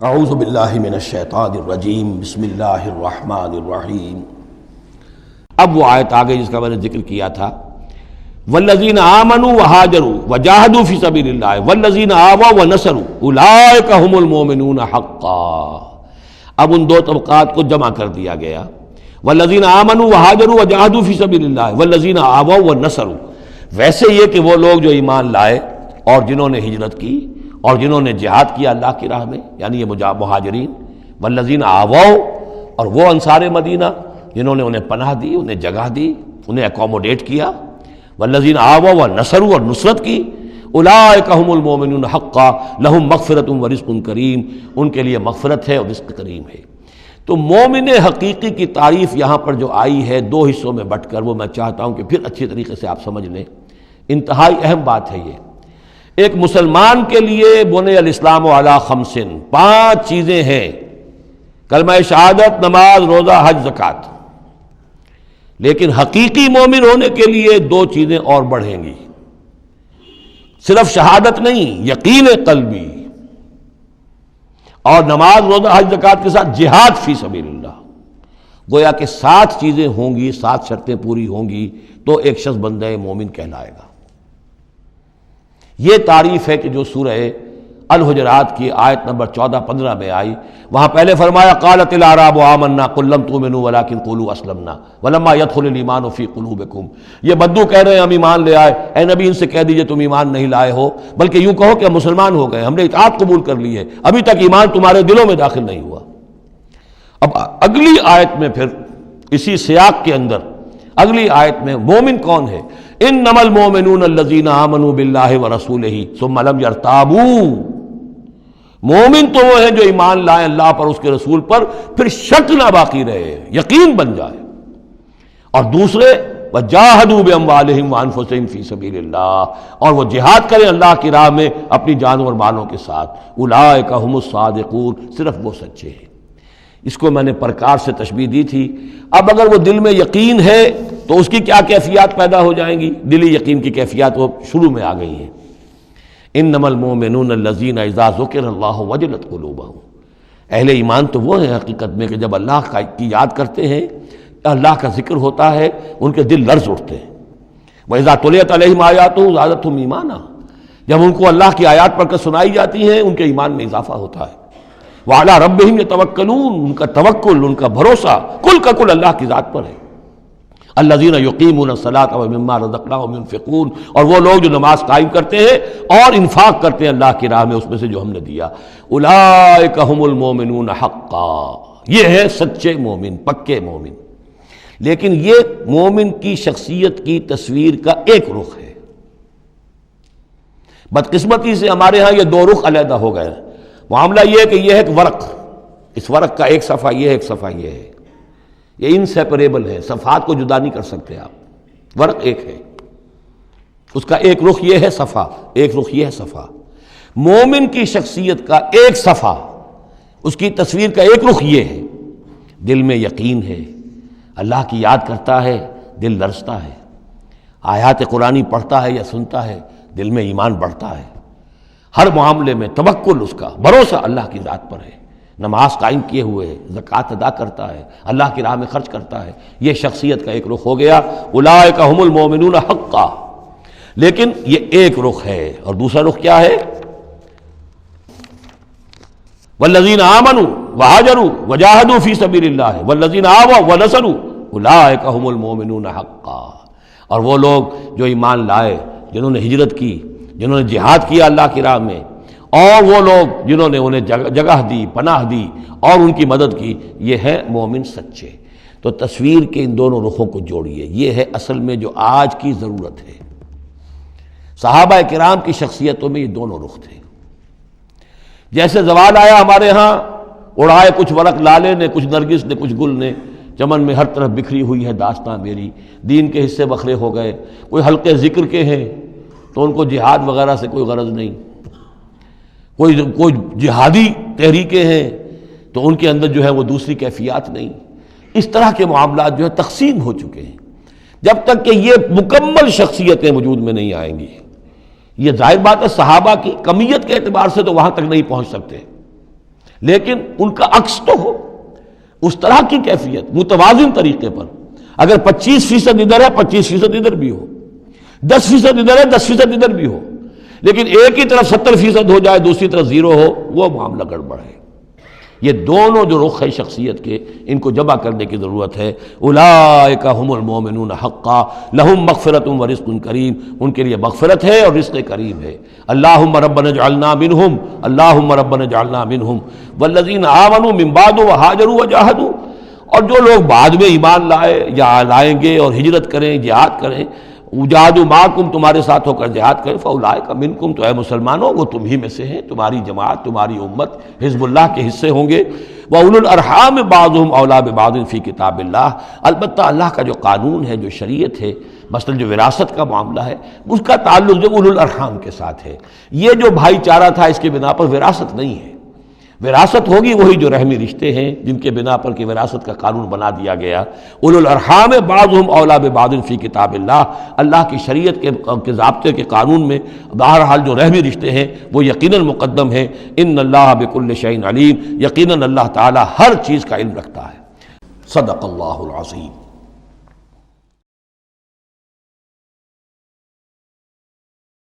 اعوذ باللہ من الشیطان الرجیم بسم اللہ الرحمن الرحیم۔ اب وہ آیت آگئی جس کا میں نے ذکر کیا تھا، والذین آمنوا وہاجروا وجاہدوا فی سبیل اللہ والذین آووا ونصروا اولئک هم المؤمنون حقا۔ اب ان دو طبقات کو جمع کر دیا گیا، والذین آمنوا وہاجروا وجاہدوا فی سبیل اللہ والذین آووا ونصروا۔ ویسے یہ کہ وہ لوگ جو ایمان لائے اور جنہوں نے ہجرت کی اور جنہوں نے جہاد کیا اللہ کی راہ میں، یعنی یہ مہاجرین، والذین آووا، اور وہ انصار مدینہ جنہوں نے انہیں پناہ دی، انہیں جگہ دی، انہیں اکوموڈیٹ کیا، والذین آووا ونصروا، اور نصرت کی، اولئک هم المؤمنون حقا لهم مغفرۃ ورزق کریم، ان کے لیے مغفرت ہے اور رزق کریم ہے۔ تو مومن حقیقی کی تعریف یہاں پر جو آئی ہے دو حصوں میں بٹ کر، وہ میں چاہتا ہوں کہ پھر اچھی طریقے سے آپ سمجھ لیں، انتہائی اہم بات ہے یہ۔ ایک مسلمان کے لیے بنی الاسلام علی خمس، 5 چیزیں ہیں، کلمہ شہادت، نماز، روزہ، حج، زکوٰۃ۔ لیکن حقیقی مومن ہونے کے لیے 2 چیزیں اور بڑھیں گی، صرف شہادت نہیں، یقین قلبی، اور نماز، روزہ، حج، زکوٰۃ کے ساتھ جہاد فی سبیل اللہ۔ گویا کہ 7 چیزیں ہوں گی، 7 شرطیں پوری ہوں گی تو ایک شخص بندہ مومن کہلائے گا۔ یہ تعریف ہے کہ جو سورہ الحجرات کی آیت نمبر 14-15 میں آئی۔ وہاں پہلے فرمایا قالت الاعراب آمنا قل لم تؤمنوا ولکن قولوا اسلمنا ولما يدخل الايمان في قلوبكم۔ یہ بدو کہہ رہے ہیں ہم ایمان لے آئے، اے نبی ان سے کہہ دیجئے تم ایمان نہیں لائے ہو، بلکہ یوں کہو کہ ہم مسلمان ہو گئے، ہم نے اطاعت قبول کر لی ہے، ابھی تک ایمان تمہارے دلوں میں داخل نہیں ہوا۔ اب اگلی آیت میں پھر اسی سیاق کے اندر اگلی آیت میں مومن کون ہے؟ انما المؤمنون الذین آمنوا باللہ ورسولہ ثم لم یرتابوا۔ مومن تو وہ ہیں جو ایمان لائیں اللہ پر، اس کے رسول پر، پھر شک نہ باقی رہے، یقین بن جائے۔ اور دوسرے وجاہدوا باموالہم وانفسہم فی سبیل اللہ، اور وہ جہاد کریں اللہ کی راہ میں اپنی جانوں اور مالوں کے ساتھ۔ اولئک ھم الصادقون، صرف وہ سچے ہیں۔ اس کو میں نے پرکار سے تشبیہ دی تھی۔ اب اگر وہ دل میں یقین ہے تو اس کی کیا کیفیات پیدا ہو جائیں گی؟ دلی یقین کی کیفیات وہ شروع میں آ گئی ہیں۔ انما المؤمنون الذین اذا ذکر اللہ وجلت قلوبہم۔ اہل ایمان تو وہ ہیں حقیقت میں کہ جب اللہ کی یاد کرتے ہیں، اللہ کا ذکر ہوتا ہے، ان کے دل لرز اٹھتے ہیں۔ وَإِذَا تُلِيَتْ عَلَيْهِمْ آیَاتُهُ زَادَتْهُمْ ایمانا۔ جب ان کو اللہ کی آیات پڑھ کر سنائی جاتی ہیں، ان کے ایمان میں اضافہ ہوتا ہے۔ وَعَلَىٰ رَبِّهِمْ يَتَوَكَّلُونَ، ان کا توکل، ان کا بھروسہ کل کا کل اللہ کی ذات پر ہے۔ الذین یقیمون الصلاۃ ومما رزقناہم ينفقون، اور وہ لوگ جو نماز قائم کرتے ہیں اور انفاق کرتے ہیں اللہ کی راہ میں اس میں سے جو ہم نے دیا۔ اولئک ھم المؤمنون حقا، یہ ہے سچے مومن، پکے مومن۔ لیکن یہ مومن کی شخصیت کی تصویر کا ایک رخ ہے۔ بدقسمتی سے ہمارے ہاں یہ 2 رخ علیحدہ ہو گئے ہیں۔ معاملہ یہ ہے کہ یہ ہے ایک ورق، اس ورق کا ایک صفحہ یہ ہے، ایک صفحہ یہ ہے، یہ انسیپریبل ہے، صفحات کو جدا نہیں کر سکتے آپ۔ ورق ایک ہے، اس کا ایک رخ یہ ہے صفحہ، ایک رخ یہ ہے صفحہ۔ مومن کی شخصیت کا ایک صفحہ، اس کی تصویر کا ایک رخ یہ ہے، دل میں یقین ہے، اللہ کی یاد کرتا ہے، دل لرزتا ہے، آیات قرآنی پڑھتا ہے یا سنتا ہے، دل میں ایمان بڑھتا ہے، ہر معاملے میں توکل، اس کا بھروسہ اللہ کی ذات پر ہے، نماز قائم کیے ہوئے ہے، زکوٰۃ ادا کرتا ہے، اللہ کی راہ میں خرچ کرتا ہے۔ یہ شخصیت کا ایک رخ ہو گیا، اولئک ھم المؤمنون حقا۔ لیکن یہ ایک رخ ہے، اور دوسرا رخ کیا ہے؟ والذین آمنوا وہاجروا وجاہدوا فی سبیل اللہ والذین آووا ونصروا اولئک ھم المؤمنون حقا۔ اور وہ لوگ جو ایمان لائے، جنہوں نے ہجرت کی، جنہوں نے جہاد کیا اللہ کی راہ میں، اور وہ لوگ جنہوں نے انہیں جگہ دی، پناہ دی اور ان کی مدد کی، یہ ہے مومن سچے۔ تو تصویر کے ان دونوں رخوں کو جوڑیے، یہ ہے اصل میں جو آج کی ضرورت ہے۔ صحابہ کرام کی شخصیتوں میں یہ دونوں رخ تھے۔ جیسے زوال آیا ہمارے ہاں، اڑائے کچھ ورق لالے نے، کچھ نرگس نے، کچھ گل نے، چمن میں ہر طرف بکھری ہوئی ہے داستاں میری، دین کے حصے بکھرے ہو گئے، کوئی حلقے ذکر کے ہیں تو ان کو جہاد وغیرہ سے کوئی غرض نہیں، کوئی جہادی تحریکیں ہیں تو ان کے اندر جو ہے وہ دوسری کیفیات نہیں۔ اس طرح کے معاملات جو ہے تقسیم ہو چکے ہیں۔ جب تک کہ یہ مکمل شخصیتیں وجود میں نہیں آئیں گی، یہ ظاہر بات ہے صحابہ کی کمیت کے اعتبار سے تو وہاں تک نہیں پہنچ سکتے، لیکن ان کا عکس تو ہو، اس طرح کی کیفیت متوازن طریقے پر. اگر 25% ادھر ہے 25% ادھر بھی ہو، 10% ادھر ہے 10% ادھر بھی ہو، لیکن ایک ہی طرف 70% ہو جائے دوسری طرف 0 ہو، وہ معاملہ گڑبڑ ہے. یہ دونوں جو رخ ہے شخصیت کے، ان کو جمع کرنے کی ضرورت ہے. اولئک هم المؤمنون حقا لهم مغفرۃ ورزق کریم، ان کے لیے مغفرت ہے اور رزق کریم ہے. اللہم ربنا اجعلنا منہم، اللہم ربنا اجعلنا منہم والذین آمنوا من بعد وہاجروا وجاہدوا، اور جو لوگ بعد میں ایمان لائے یا لائیں گے اور ہجرت کریں، جہاد کریں، وجاہدوا معکم، تمہارے ساتھ ہو کر جہاد کریں، فاولئک منکم، تو اے مسلمانوں وہ تم ہی میں سے ہیں، تمہاری جماعت، تمہاری امت حزب اللہ کے حصے ہوں گے. وَأُولُو الْأَرْحَامِ بَعْضُهُمْ أَوْلَىٰ بِبَعْضٍ فِي کتاب اللہ. البتہ اللہ کا جو قانون ہے، جو شریعت ہے، مثلا جو وراثت کا معاملہ ہے، اس کا تعلق جو اولو الارحام کے ساتھ ہے. یہ جو بھائی چارہ تھا اس کے بنا پر وراثت نہیں ہے. وراثت ہوگی وہی جو رحمی رشتے ہیں جن کے بنا پر کہ وراثت کا قانون بنا دیا گیا. اولو الارحام بعضهم اولیٰ ببعض فی کتاب اللہ، اللہ کی شریعت کے ضابطے کے قانون میں بہرحال جو رحمی رشتے ہیں وہ یقیناً مقدم ہیں. ان اللہ بکل شیء علیم، یقیناً اللہ تعالی ہر چیز کا علم رکھتا ہے. صدق اللہ العظیم.